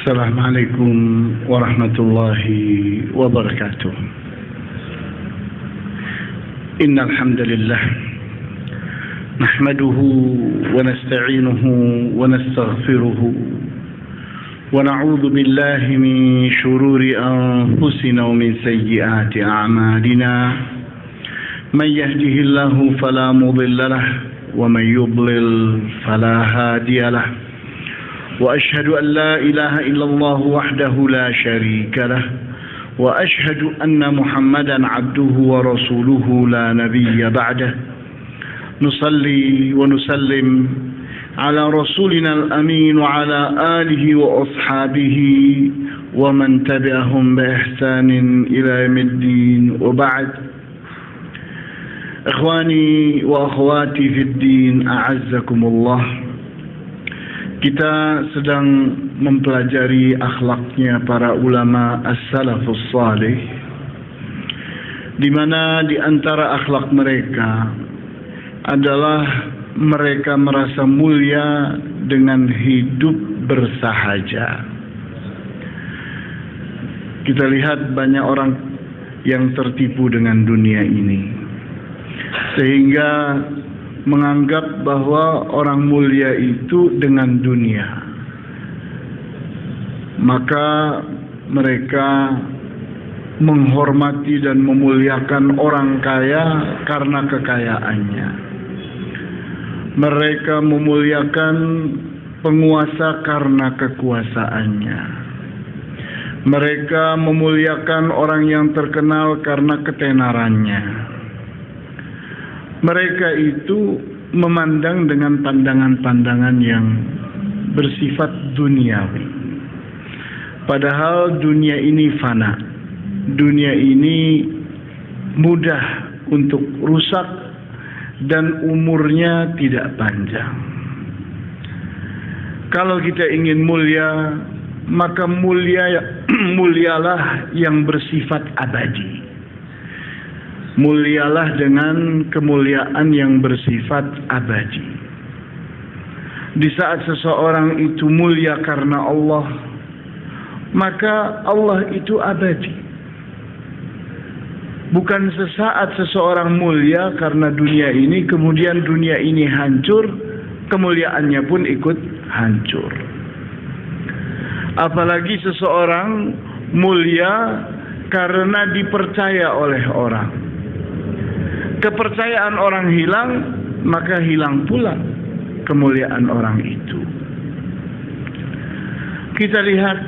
السلام عليكم ورحمة الله وبركاته. إن الحمد لله نحمده ونستعينه ونستغفره ونعوذ بالله من شرور أنفسنا ومن سيئات أعمالنا. من يهده الله فلا مضل له ومن يضلل فلا هادي له. وأشهد أن لا إله إلا الله وحده لا شريك له وأشهد أن محمدا عبده ورسوله لا نبي بعده. نصلي ونسلم على رسولنا الأمين وعلى آله وأصحابه ومن تبعهم بإحسان إلى يوم الدين. وبعد، إخواني وأخواتي في الدين، أعزكم الله. Kita sedang mempelajari akhlaknya para ulama as-salafus salih, di mana di antara akhlak mereka adalah mereka merasa mulia dengan hidup bersahaja. Kita lihat banyak orang yang tertipu dengan dunia ini, sehingga menganggap bahwa orang mulia itu dengan dunia. Maka mereka menghormati dan memuliakan orang kaya karena kekayaannya. Mereka memuliakan penguasa karena kekuasaannya. Mereka memuliakan orang yang terkenal karena ketenarannya. Mereka itu memandang dengan pandangan-pandangan yang bersifat duniawi. Padahal dunia ini fana. Dunia ini mudah untuk rusak dan umurnya tidak panjang. Kalau kita ingin mulia, maka mulialah yang bersifat abadi. Mulialah dengan kemuliaan yang bersifat abadi. Di saat seseorang itu mulia karena Allah, maka Allah itu abadi. Bukan sesaat seseorang mulia karena dunia ini, kemudian dunia ini hancur, kemuliaannya pun ikut hancur. Apalagi seseorang mulia karena dipercaya oleh orang. Kepercayaan orang hilang, maka hilang pula kemuliaan orang itu. Kita lihat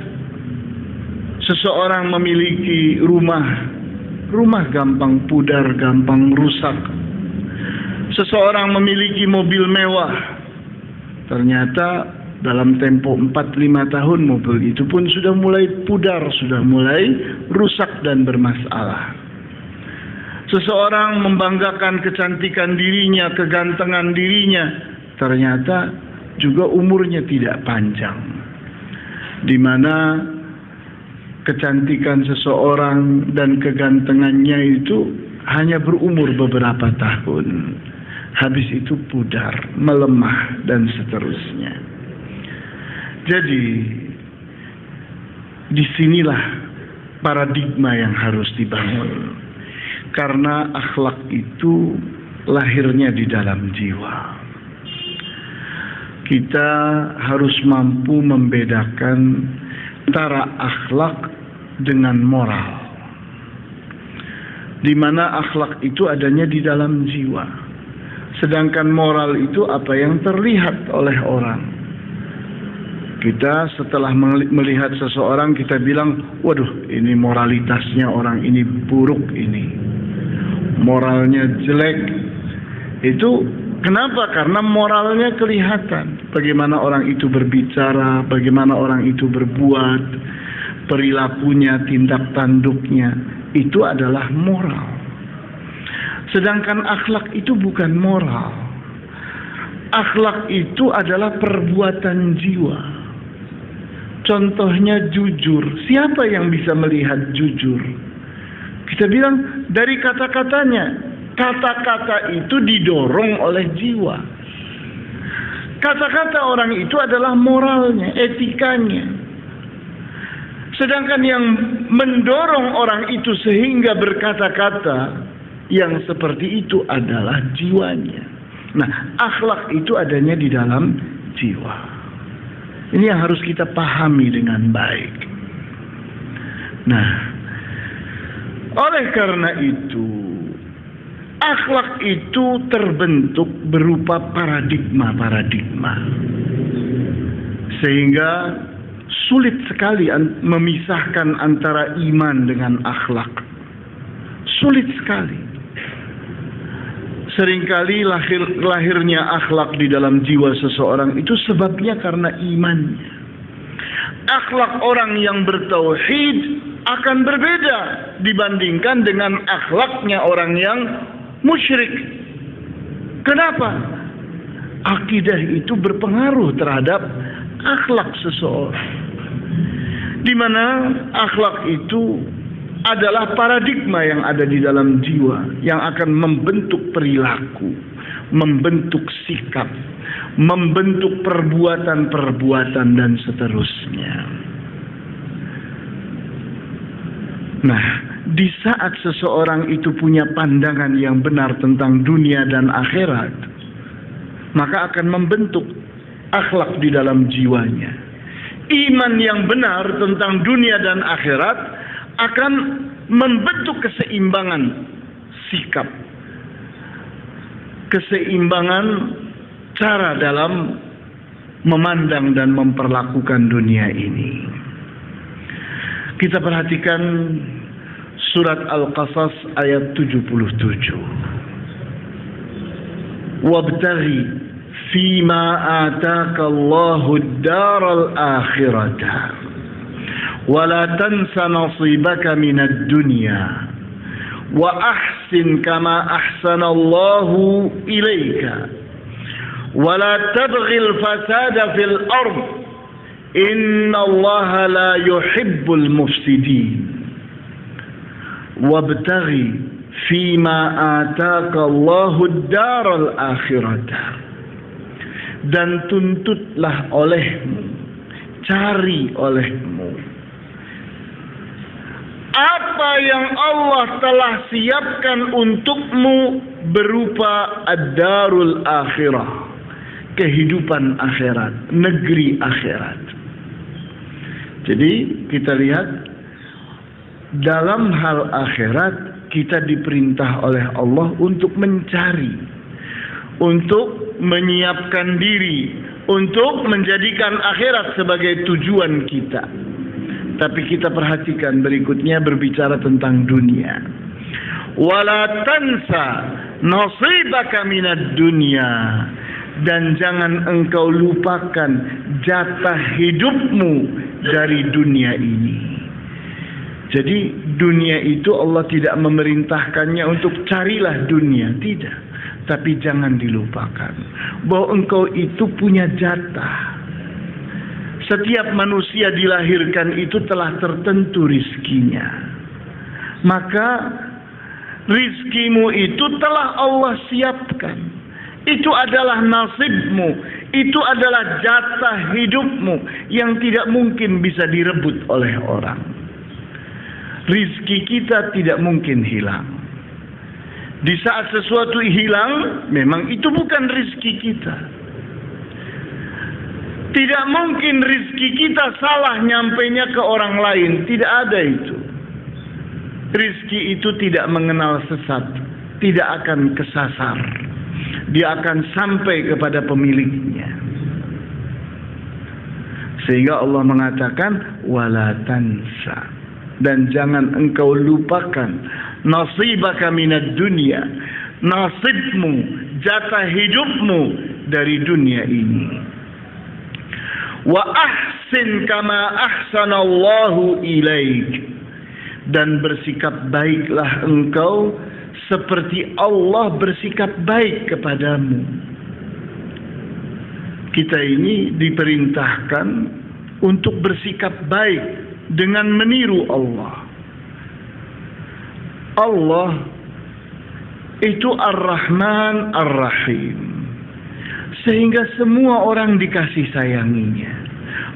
seseorang memiliki rumah gampang pudar, gampang rusak. Seseorang memiliki mobil mewah, ternyata dalam tempo 4-5 tahun mobil itu pun sudah mulai pudar, sudah mulai rusak dan bermasalah. Seseorang membanggakan kecantikan dirinya, kegantengan dirinya, ternyata juga umurnya tidak panjang. Di mana kecantikan seseorang dan kegantengannya itu hanya berumur beberapa tahun. Habis itu pudar, melemah, dan seterusnya. Jadi, disinilah paradigma yang harus dibangun. Karena akhlak itu lahirnya di dalam jiwa. Kita harus mampu membedakan antara akhlak dengan moral. Di mana akhlak itu adanya di dalam jiwa. Sedangkan moral itu apa yang terlihat oleh orang. Kita setelah melihat seseorang, kita bilang, waduh, ini moralitasnya orang ini buruk ini. Moralnya jelek. Itu kenapa? Karena moralnya kelihatan. Bagaimana orang itu berbicara, bagaimana orang itu berbuat, perilakunya, tindak tanduknya, itu adalah moral. Sedangkan akhlak itu bukan moral. Akhlak itu adalah perbuatan jiwa. Contohnya jujur. Siapa yang bisa melihat jujur? Kita bilang dari kata-katanya. Kata-kata itu didorong oleh jiwa. Kata-kata orang itu adalah moralnya, etikanya. Sedangkan yang mendorong orang itu sehingga berkata-kata yang seperti itu adalah jiwanya. Nah, akhlak itu adanya di dalam jiwa. Ini yang harus kita pahami dengan baik. Nah, oleh karena itu, akhlak itu terbentuk berupa paradigma-paradigma. Sehingga sulit sekali memisahkan antara iman dengan akhlak. Sulit sekali. Seringkali lahirnya akhlak di dalam jiwa seseorang itu sebabnya karena imannya. Akhlak orang yang bertauhid akan berbeda dibandingkan dengan akhlaknya orang yang musyrik. Kenapa? Akidah itu berpengaruh terhadap akhlak seseorang. Di mana akhlak itu adalah paradigma yang ada di dalam jiwa yang akan membentuk perilaku, membentuk sikap, membentuk perbuatan-perbuatan dan seterusnya. Nah, di saat seseorang itu punya pandangan yang benar tentang dunia dan akhirat, maka akan membentuk akhlak di dalam jiwanya. Iman yang benar tentang dunia dan akhirat akan membentuk keseimbangan sikap, keseimbangan cara dalam memandang dan memperlakukan dunia ini. Kita perhatikan surat Al-Qasas ayat 77. Wabtaghi fima ataka Allahu ad-daral akhirata wa la tansa nasibaka minad dunya wa ahsin kama ahsana Allahu ilaika wa la tabghil fasada fil ard inna Allaha la yuhibbul mufsidin. Wabtaghi fima ataka Allahu ad-daral akhirata, dan tuntutlah olehmu, cari olehmu apa yang Allah telah siapkan untukmu berupa ad-darul akhirah, kehidupan akhirat, negeri akhirat. Jadi kita lihat dalam hal akhirat kita diperintah oleh Allah untuk mencari, untuk menyiapkan diri, untuk menjadikan akhirat sebagai tujuan kita. Tapi kita perhatikan berikutnya berbicara tentang dunia. Wala tansa nasibaka minad dunya, dan jangan engkau lupakan jatah hidupmu dari dunia ini. Jadi dunia itu Allah tidak memerintahkannya untuk carilah dunia, tidak. Tapi jangan dilupakan bahwa engkau itu punya jatah. Setiap manusia dilahirkan itu telah tertentu rizkinya. Maka rizkimu itu telah Allah siapkan. Itu adalah nasibmu. Itu adalah jatah hidupmu yang tidak mungkin bisa direbut oleh orang. Rizki kita tidak mungkin hilang. Di saat sesuatu hilang, memang itu bukan rizki kita. Tidak mungkin rizki kita salah nyampainya ke orang lain. Tidak ada itu. Rizki itu tidak mengenal sesat, tidak akan kesasar. Dia akan sampai kepada pemiliknya. Sehingga Allah mengatakan wala tansa, dan jangan engkau lupakan nasibaka minad dunya, nasibmu, jatah hidupmu dari dunia ini. Wa ahsin kama ahsanallahu ilaik, dan bersikap baiklah engkau seperti Allah bersikap baik kepadamu. Kita ini diperintahkan untuk bersikap baik dengan meniru Allah. Allah itu Ar-Rahman Ar-Rahim, sehingga semua orang dikasih sayanginya.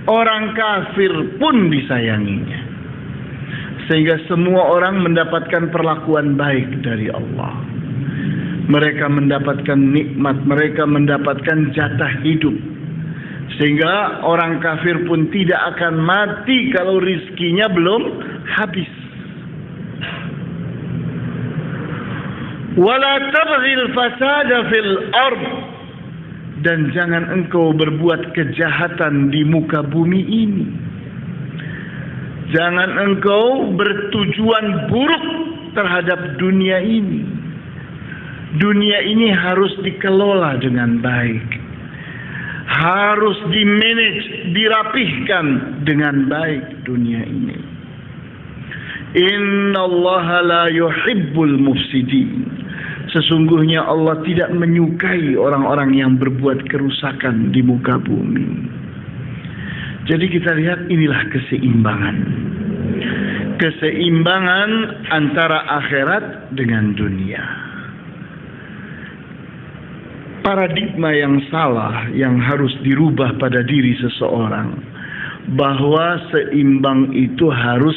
Orang kafir pun disayanginya. sehingga semua orang mendapatkan perlakuan baik dari Allah. Mereka mendapatkan nikmat, mereka mendapatkan jatah hidup, sehingga orang kafir pun tidak akan mati kalau rizkinya belum habis. Wala tabghil fasada fil ard, dan jangan engkau berbuat kejahatan di muka bumi ini. Jangan engkau bertujuan buruk terhadap dunia ini. Dunia ini harus dikelola dengan baik, harus dimanage, dirapihkan dengan baik dunia ini. Innallaha la yuhibbul mufsidin. Sesungguhnya Allah tidak menyukai orang-orang yang berbuat kerusakan di muka bumi. Jadi kita lihat, inilah keseimbangan. Keseimbangan antara akhirat dengan dunia. Paradigma yang salah yang harus dirubah pada diri seseorang, bahwa seimbang itu harus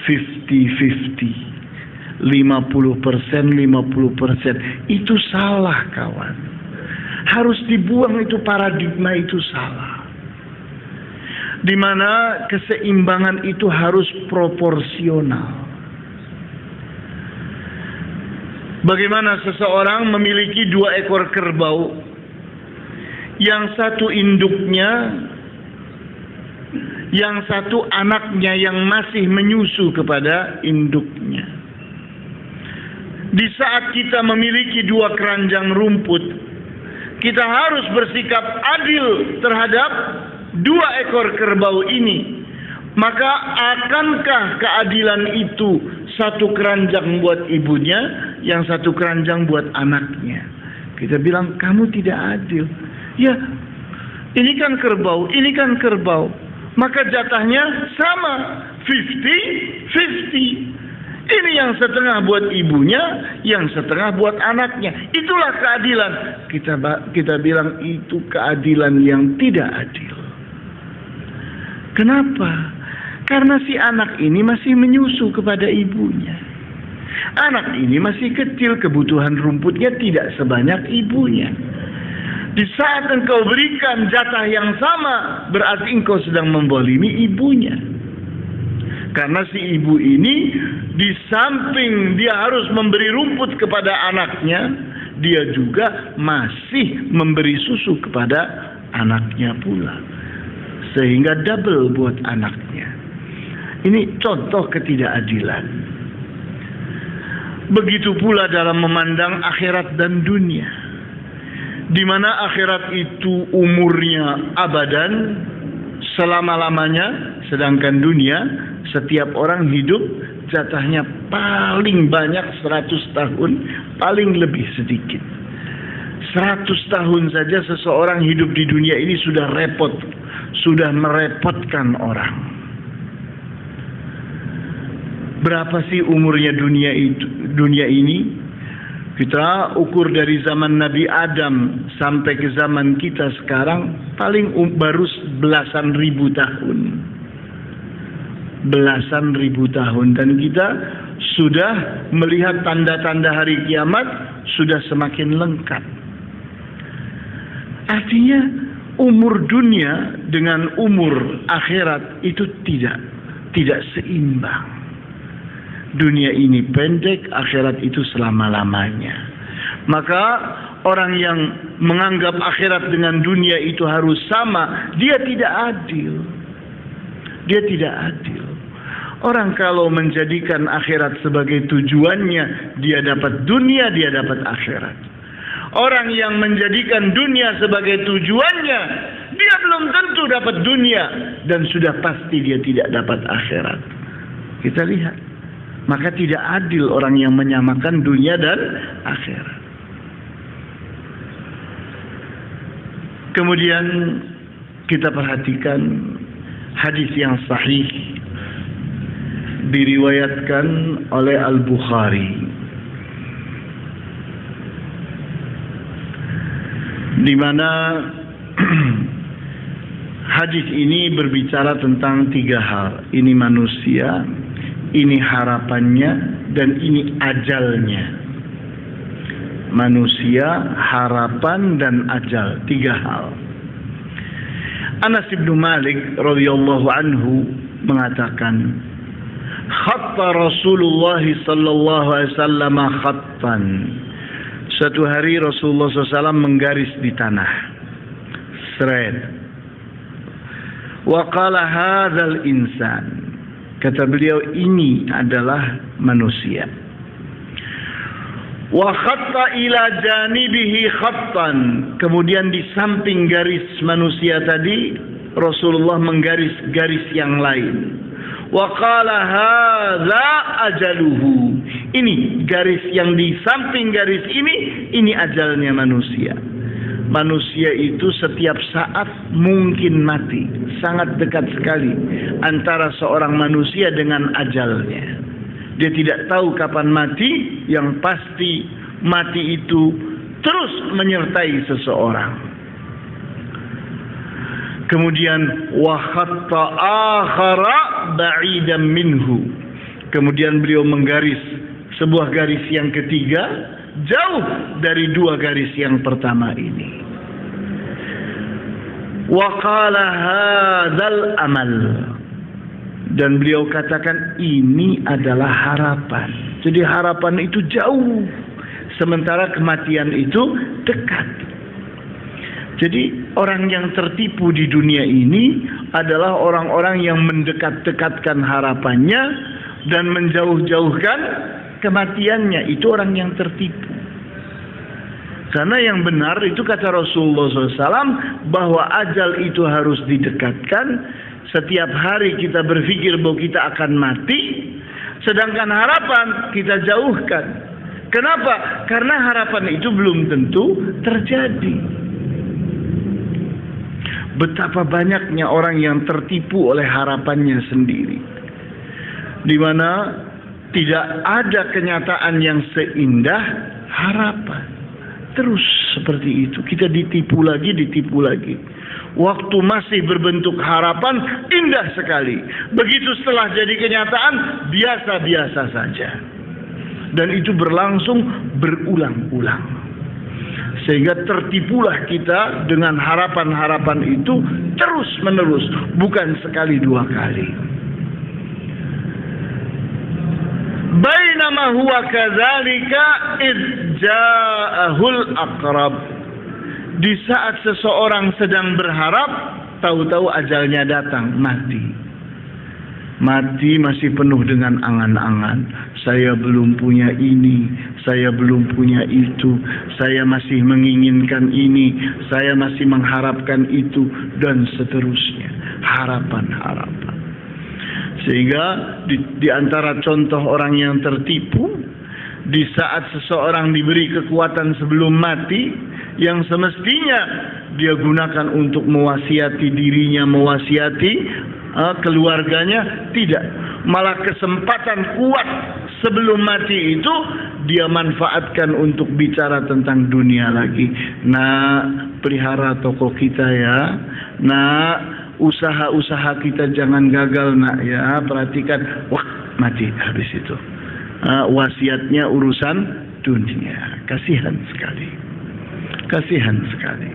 50-50, 50%, 50%. Itu salah, kawan. Harus dibuang itu paradigma, itu salah. Di mana keseimbangan itu harus proporsional. Bagaimana seseorang memiliki 2 ekor kerbau, yang satu induknya, yang satu anaknya yang masih menyusu kepada induknya. Di saat kita memiliki 2 keranjang rumput, kita harus bersikap adil terhadap 2 ekor kerbau ini. Maka akankah keadilan itu satu keranjang buat ibunya, yang satu keranjang buat anaknya? Kita bilang, kamu tidak adil. Ya, ini kan kerbau, ini kan kerbau. Maka jatahnya sama, 50-50. Ini yang setengah buat ibunya, yang setengah buat anaknya. Itulah keadilan. Kita bilang itu keadilan yang tidak adil. Kenapa? Karena si anak ini masih menyusu kepada ibunya. Anak ini masih kecil, kebutuhan rumputnya tidak sebanyak ibunya. Di saat engkau berikan jatah yang sama, berarti engkau sedang membolimi ibunya. Karena si ibu ini, di samping dia harus memberi rumput kepada anaknya, dia juga masih memberi susu kepada anaknya pula. Sehingga double buat anaknya. Ini contoh ketidakadilan. Begitu pula dalam memandang akhirat dan dunia, di mana akhirat itu umurnya abadan, selama-lamanya, sedangkan dunia setiap orang hidup jatahnya paling banyak 100 tahun, paling lebih sedikit. 100 tahun saja seseorang hidup di dunia ini sudah repot, sudah merepotkan orang. Berapa sih umurnya dunia ini? Kita ukur dari zaman Nabi Adam sampai ke zaman kita sekarang, paling baru belasan ribu tahun. Belasan ribu tahun. Dan kita sudah melihat tanda-tanda hari kiamat sudah semakin lengkap. Artinya umur dunia dengan umur akhirat itu tidak seimbang. Dunia ini pendek, akhirat itu selama-lamanya. Maka orang yang menganggap akhirat dengan dunia itu harus sama, dia tidak adil. Dia tidak adil. Orang kalau menjadikan akhirat sebagai tujuannya, dia dapat dunia, dia dapat akhirat. Orang yang menjadikan dunia sebagai tujuannya, dia belum tentu dapat dunia, dan sudah pasti dia tidak dapat akhirat. Kita lihat. Maka tidak adil orang yang menyamakan dunia dan akhirat. Kemudian kita perhatikan hadis yang sahih diriwayatkan oleh Al-Bukhari, di mana hadis ini berbicara tentang 3 hal. Ini manusia, ini harapannya, dan ini ajalnya. Manusia, harapan, dan ajal, 3 hal. Anas bin Malik radhiyallahu anhu mengatakan, khatta Rasulullah sallallahu alaihi wasallam khattan. Suatu hari Rasulullah SAW menggaris di tanah, seret. Wa qala hadzal insan. Kata beliau, ini adalah manusia. Wa khatta ila janibihi khattan. Kemudian di samping garis manusia tadi, Rasulullah menggaris garis yang lain. Wa qala hadza ajaluhu. Ini garis yang di samping garis ini ajalnya manusia. Manusia itu setiap saat mungkin mati. Sangat dekat sekali antara seorang manusia dengan ajalnya. Dia tidak tahu kapan mati. Yang pasti mati itu terus menyertai seseorang. Kemudian wa khatta akhara ba'idan minhu. Kemudian beliau menggaris sebuah garis yang ketiga, jauh dari 2 garis yang pertama ini. Wa qala hadzal amal. Dan beliau katakan, ini adalah harapan. Jadi harapan itu jauh, sementara kematian itu dekat. Jadi orang yang tertipu di dunia ini adalah orang-orang yang mendekat-dekatkan harapannya dan menjauh-jauhkan kematiannya. Itu orang yang tertipu. Karena yang benar itu kata Rasulullah SAW, bahwa ajal itu harus didekatkan. Setiap hari kita berpikir bahwa kita akan mati, sedangkan harapan kita jauhkan. Kenapa? Karena harapan itu belum tentu terjadi. Betapa banyaknya orang yang tertipu oleh harapannya sendiri, di mana tidak ada kenyataan yang seindah harapan. Terus seperti itu, kita ditipu lagi. Waktu masih berbentuk harapan, indah sekali. Begitu setelah jadi kenyataan, biasa-biasa saja. Dan itu berlangsung berulang-ulang. Sehingga tertipulah kita dengan harapan-harapan itu terus menerus, bukan sekali 2 kali. Bainama huwa kadzalika id ja'ahul aqrab. Di saat seseorang sedang berharap, tahu-tahu ajalnya datang, mati. Mati masih penuh dengan angan-angan. Saya belum punya ini, saya belum punya itu, saya masih menginginkan ini, saya masih mengharapkan itu, dan seterusnya. Harapan-harapan. Sehingga di antara contoh orang yang tertipu, di saat seseorang diberi kekuatan sebelum mati, yang semestinya dia gunakan untuk mewasiati dirinya, mewasiati keluarganya, tidak. Malah kesempatan kuat sebelum mati itu dia manfaatkan untuk bicara tentang dunia lagi. Nah, pelihara toko kita ya. Nah, usaha-usaha kita jangan gagal nak ya. Perhatikan, wah mati habis itu. Wasiatnya urusan dunia. Kasihan sekali. Kasihan sekali.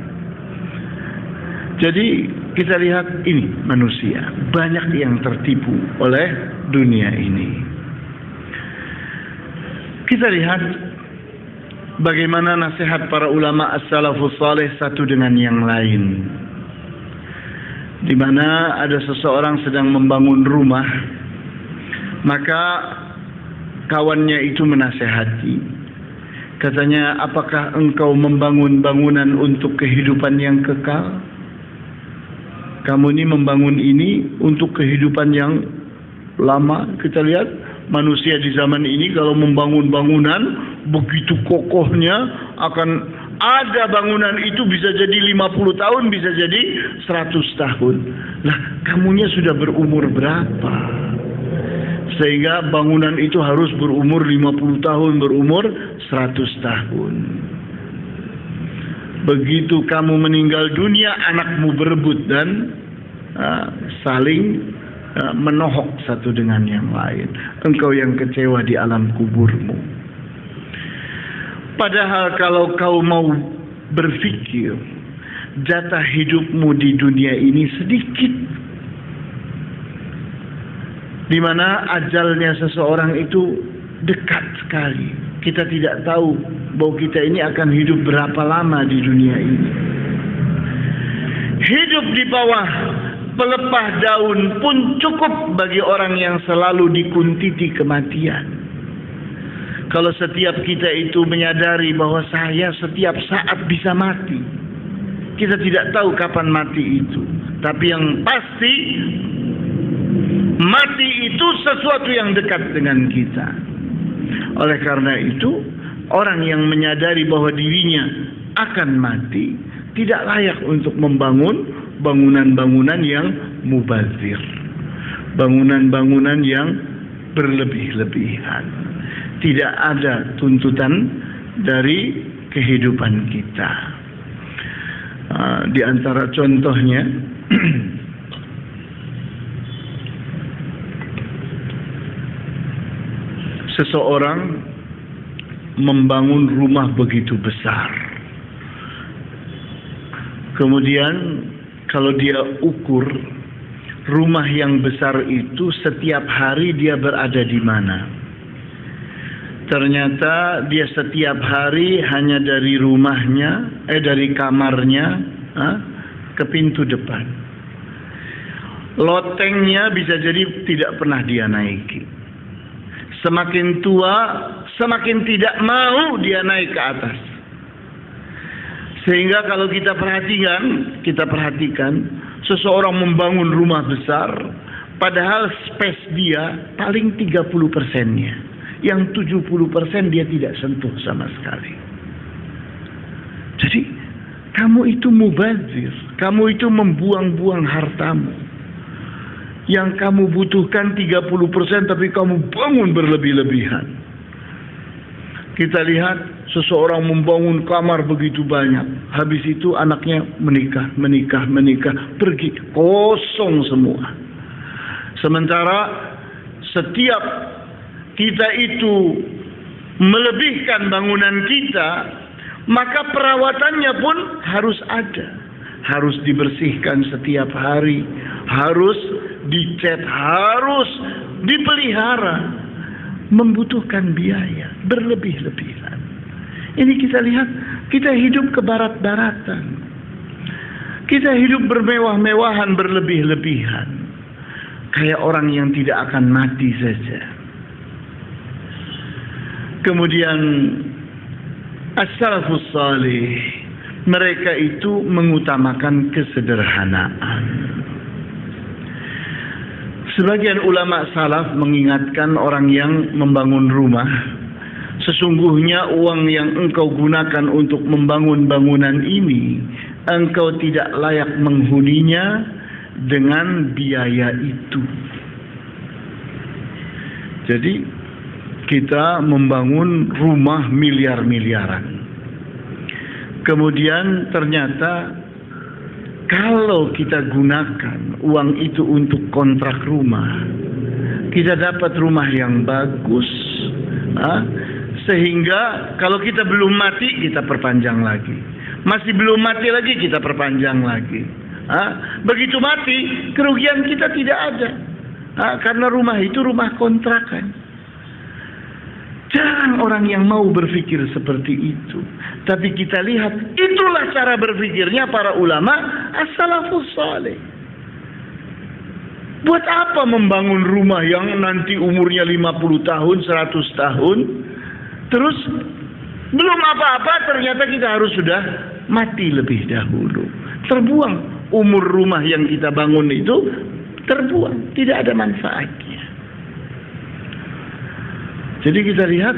Jadi kita lihat ini manusia banyak yang tertipu oleh dunia ini. Kita lihat bagaimana nasihat para ulama as-salafus saleh satu dengan yang lain. Di mana ada seseorang sedang membangun rumah, maka kawannya itu menasehati. Katanya, apakah engkau membangun bangunan untuk kehidupan yang kekal? Kamu ini membangun ini untuk kehidupan yang lama. Kita lihat manusia di zaman ini kalau membangun bangunan begitu kokohnya, akan ada bangunan itu bisa jadi 50 tahun, bisa jadi 100 tahun. Lah, kamunya sudah berumur berapa? Sehingga bangunan itu harus berumur 50 tahun, berumur 100 tahun. Begitu kamu meninggal dunia, anakmu berebut dan saling menohok satu dengan yang lain. Engkau yang kecewa di alam kuburmu. Padahal kalau kau mau berpikir, jatah hidupmu di dunia ini sedikit, di mana ajalnya seseorang itu dekat sekali. Kita tidak tahu bahwa kita ini akan hidup berapa lama di dunia ini. Hidup di bawah pelepah daun pun cukup bagi orang yang selalu dikuntiti kematian. Kalau setiap kita itu menyadari bahwa saya setiap saat bisa mati, kita tidak tahu kapan mati itu. Tapi yang pasti, mati itu sesuatu yang dekat dengan kita. Oleh karena itu, orang yang menyadari bahwa dirinya akan mati tidak layak untuk membangun bangunan-bangunan yang mubazir, bangunan-bangunan yang berlebih-lebihan. Tidak ada tuntutan dari kehidupan kita. Di antara contohnya, seseorang membangun rumah begitu besar. Kemudian kalau dia ukur rumah yang besar itu setiap hari dia berada di mana, ternyata dia setiap hari hanya dari rumahnya, dari kamarnya ke pintu depan. Lotengnya bisa jadi tidak pernah dia naiki. Semakin tua, semakin tidak mau dia naik ke atas. Sehingga kalau kita perhatikan, seseorang membangun rumah besar, padahal space dia paling 30%-nya. Yang 70% dia tidak sentuh sama sekali. Jadi, kamu itu mubazir. Kamu itu membuang-buang hartamu. Yang kamu butuhkan 30%, tapi kamu bangun berlebih-lebihan. Kita lihat seseorang membangun kamar begitu banyak. Habis itu anaknya menikah, pergi. Kosong semua. Sementara setiap kita itu melebihkan bangunan kita, maka perawatannya pun harus ada. Harus dibersihkan setiap hari, harus dicat, harus dipelihara. Membutuhkan biaya berlebih-lebihan. Ini kita lihat, kita hidup ke barat-baratan. Kita hidup bermewah-mewahan, berlebih-lebihan. Kayak orang yang tidak akan mati saja. Kemudian as-salafus salih, mereka itu mengutamakan kesederhanaan. Sebagian ulama salaf mengingatkan orang yang membangun rumah, sesungguhnya uang yang engkau gunakan untuk membangun bangunan ini, engkau tidak layak menghuninya dengan biaya itu. Jadi kita membangun rumah miliar-miliaran. Kemudian ternyata kalau kita gunakan uang itu untuk kontrak rumah, kita dapat rumah yang bagus, sehingga kalau kita belum mati, kita perpanjang lagi. Masih belum mati lagi, kita perpanjang lagi. Begitu mati, kerugian kita tidak ada. Karena rumah itu rumah kontrakan. Jarang orang yang mau berpikir seperti itu. Tapi kita lihat, itulah cara berpikirnya para ulama as-salafus salih. Buat apa membangun rumah yang nanti umurnya 50 tahun, 100 tahun, terus belum apa-apa ternyata kita harus sudah mati lebih dahulu. Terbuang umur rumah yang kita bangun itu, terbuang, tidak ada manfaatnya. Jadi kita lihat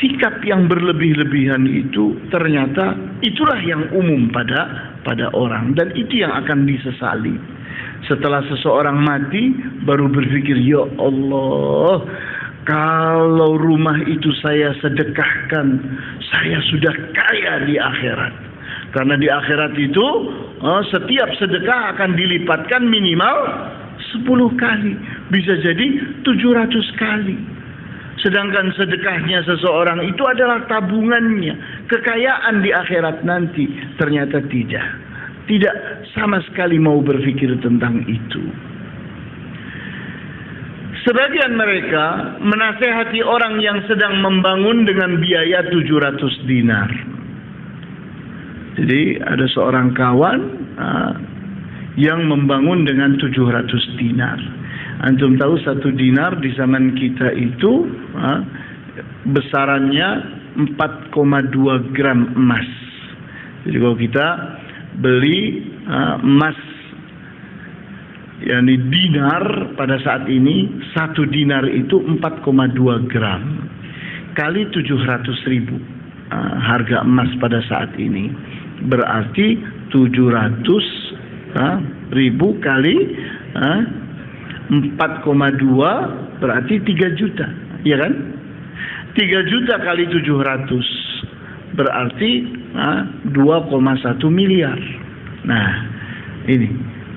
sikap yang berlebih-lebihan itu ternyata itulah yang umum pada orang, dan itu yang akan disesali. Setelah seseorang mati baru berpikir, ya Allah, kalau rumah itu saya sedekahkan, saya sudah kaya di akhirat. Karena di akhirat itu setiap sedekah akan dilipatkan minimal 10 kali, bisa jadi 700 kali. Sedangkan sedekahnya seseorang itu adalah tabungannya, kekayaan di akhirat nanti. Ternyata tidak. Tidak sama sekali mau berpikir tentang itu. Sebagian mereka menasehati orang yang sedang membangun dengan biaya 700 dinar. Jadi ada seorang kawan yang membangun dengan 700 dinar. Antum tahu 1 dinar di zaman kita itu besarannya 4,2 gram emas. Jadi kalau kita beli emas yakni dinar pada saat ini, 1 dinar itu 4,2 gram kali 700.000 harga emas pada saat ini, berarti 700.000 kali 4,2 berarti 3 juta, ya kan? 3 juta kali 700 berarti 2,1 miliar. Nah, ini.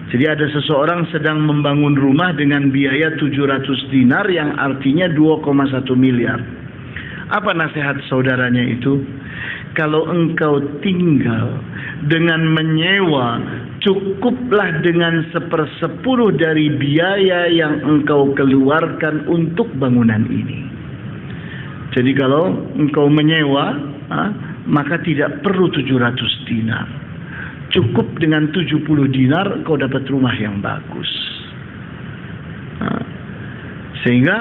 Jadi ada seseorang sedang membangun rumah dengan biaya 700 dinar yang artinya 2,1 miliar. Apa nasihat saudaranya itu? Kalau engkau tinggal dengan menyewa, cukuplah dengan 1/10 dari biaya yang engkau keluarkan untuk bangunan ini. Jadi kalau engkau menyewa, maka tidak perlu 700 dinar. Cukup dengan 70 dinar kau dapat rumah yang bagus. Sehingga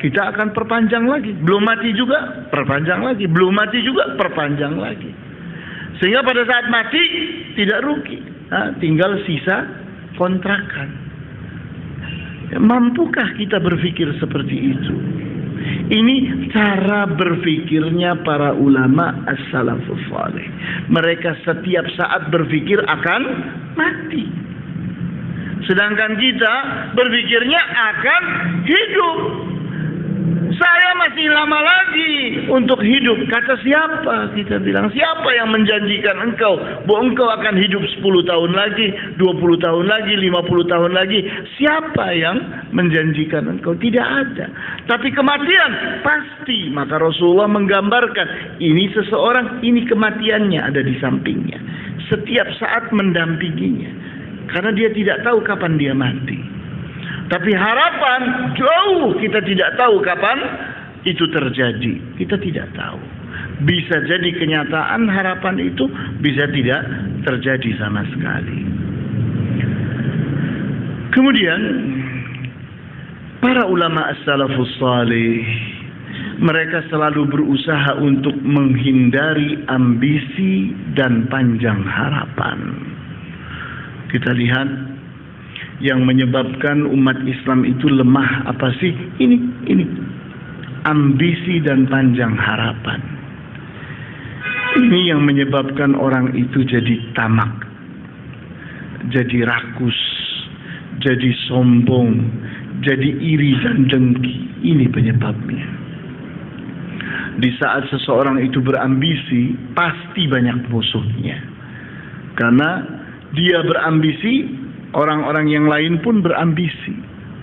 kita akan perpanjang lagi. Belum mati juga, perpanjang lagi. Belum mati juga, perpanjang lagi. Sehingga pada saat mati tidak rugi. Tinggal sisa kontrakan. Mampukah kita berpikir seperti itu? Ini cara berpikirnya para ulama as-salafus salih. Mereka setiap saat berpikir akan mati. Sedangkan kita berpikirnya akan hidup. Saya masih lama lagi untuk hidup. Kata siapa? Kita bilang, siapa yang menjanjikan engkau bahwa engkau akan hidup 10 tahun lagi, 20 tahun lagi, 50 tahun lagi? Siapa yang menjanjikan engkau? Tidak ada. Tapi kematian pasti. Maka Rasulullah menggambarkan, ini seseorang, ini kematiannya ada di sampingnya. Setiap saat mendampinginya. Karena dia tidak tahu kapan dia mati. Tapi harapan jauh, kita tidak tahu kapan itu terjadi. Kita tidak tahu. Bisa jadi kenyataan harapan itu, bisa tidak terjadi sama sekali. Kemudian para ulama as-salafus salih, mereka selalu berusaha untuk menghindari ambisi dan panjang harapan. Kita lihat yang menyebabkan umat Islam itu lemah apa sih? Ini ambisi dan panjang harapan. Ini yang menyebabkan orang itu jadi tamak, jadi rakus, jadi sombong, jadi iri dan dengki. Ini penyebabnya. Di saat seseorang itu berambisi, pasti banyak musuhnya. Karena dia berambisi, orang-orang yang lain pun berambisi.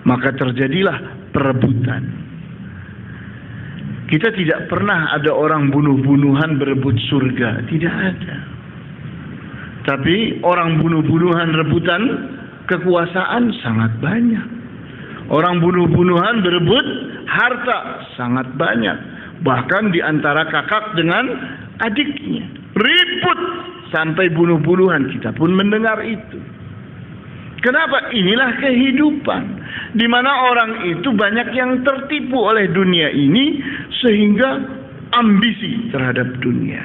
Maka terjadilah perebutan. Kita tidak pernah ada orang bunuh-bunuhan berebut surga. Tidak ada. Tapi orang bunuh-bunuhan rebutan kekuasaan sangat banyak. Orang bunuh-bunuhan berebut harta sangat banyak. Bahkan di antara kakak dengan adiknya. Ribut sampai bunuh-bunuhan. Kita pun mendengar itu. Kenapa? Inilah kehidupan. Di mana orang itu banyak yang tertipu oleh dunia ini sehingga ambisi terhadap dunia.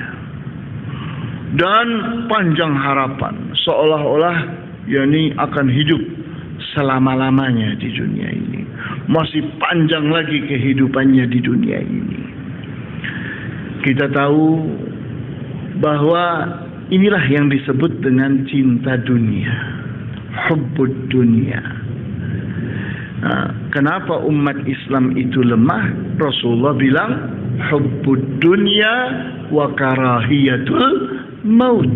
Dan panjang harapan. Seolah-olah yakni akan hidup selama-lamanya di dunia ini. Masih panjang lagi kehidupannya di dunia ini. Kita tahu bahwa inilah yang disebut dengan cinta dunia. Hubbud dunia. Kenapa umat Islam itu lemah? Rasulullah bilang hubbud dunya wa karahiyatul maut.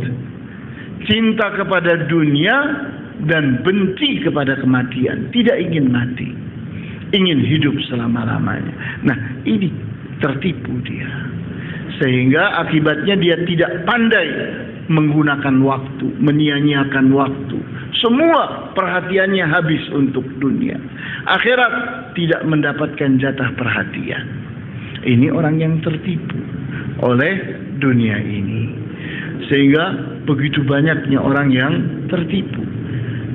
Cinta kepada dunia dan benci kepada kematian, tidak ingin mati, ingin hidup selama-lamanya. Nah, ini tertipu dia, sehingga akibatnya dia tidak pandai menggunakan waktu, menyia-nyiakan waktu. Semua perhatiannya habis untuk dunia. Akhirat tidak mendapatkan jatah perhatian. Ini orang yang tertipu oleh dunia ini. Sehingga begitu banyaknya orang yang tertipu.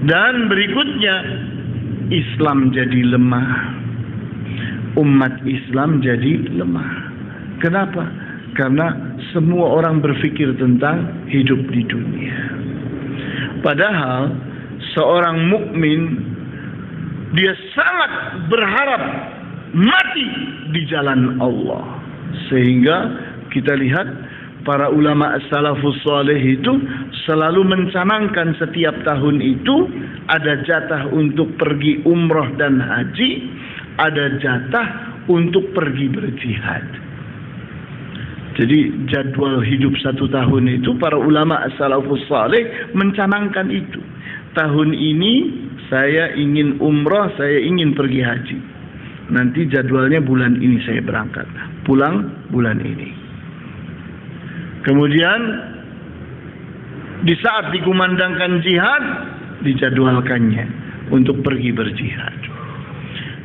Dan berikutnya, Islam jadi lemah. Umat Islam jadi lemah. Kenapa? Karena semua orang berpikir tentang hidup di dunia. Padahal seorang mukmin dia sangat berharap mati di jalan Allah. Sehingga kita lihat para ulama salafus saleh itu selalu mencanangkan setiap tahun itu ada jatah untuk pergi umroh dan haji, ada jatah untuk pergi berjihad. Jadi jadwal hidup 1 tahun itu para ulama salafus saleh mencanangkan itu. Tahun ini saya ingin umrah, saya ingin pergi haji. Nanti jadwalnya bulan ini saya berangkat, pulang bulan ini. Kemudian di saat dikumandangkan jihad, dijadwalkannya untuk pergi berjihad.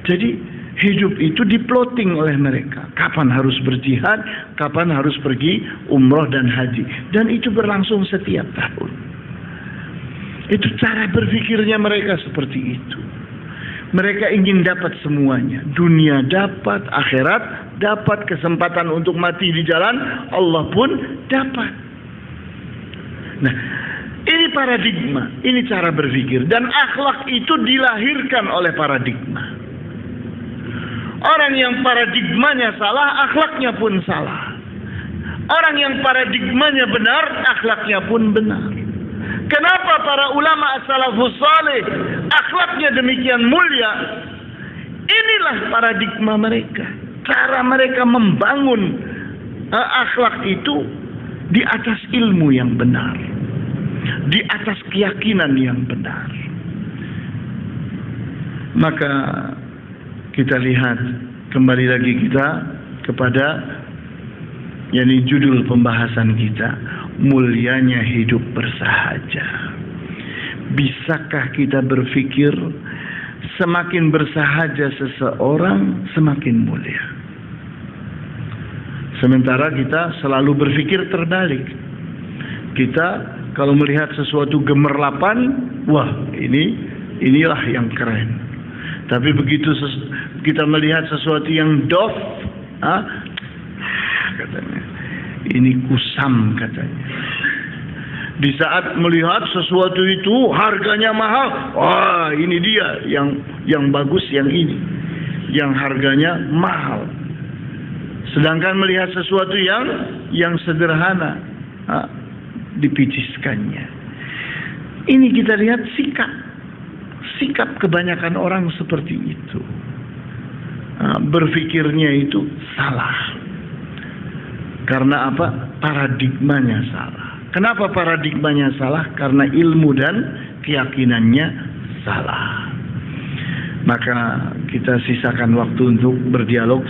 Jadi hidup itu diploting oleh mereka. Kapan harus berjihad, kapan harus pergi umroh dan haji. Dan itu berlangsung setiap tahun. Itu cara berpikirnya mereka seperti itu. Mereka ingin dapat semuanya. Dunia dapat, akhirat dapat, kesempatan untuk mati di jalan Allah pun dapat. Nah, ini paradigma, ini cara berpikir. Dan akhlak itu dilahirkan oleh paradigma. Orang yang paradigmanya salah, akhlaknya pun salah. Orang yang paradigmanya benar, akhlaknya pun benar. Kenapa para ulama as-salafus saleh akhlaknya demikian mulia? Inilah paradigma mereka. Cara mereka membangun akhlak itu di atas ilmu yang benar, di atas keyakinan yang benar. Maka kita lihat kembali lagi kita kepada yakni judul pembahasan kita, mulianya hidup bersahaja. Bisakah kita berpikir semakin bersahaja seseorang semakin mulia? Sementara kita selalu berpikir terbalik. Kita kalau melihat sesuatu gemerlapan, wah inilah yang keren. Tapi begitu kita melihat sesuatu yang dof, katanya, ini kusam katanya. Di saat melihat sesuatu itu harganya mahal, wah ini dia yang bagus, yang ini, yang harganya mahal. Sedangkan melihat sesuatu yang sederhana, dipiciskannya. Ini kita lihat sikap kebanyakan orang seperti itu. Berpikirnya itu salah. Karena apa? Paradigmanya salah. Kenapa paradigmanya salah? Karena ilmu dan keyakinannya salah. Maka kita sisakan waktu untuk berdialog.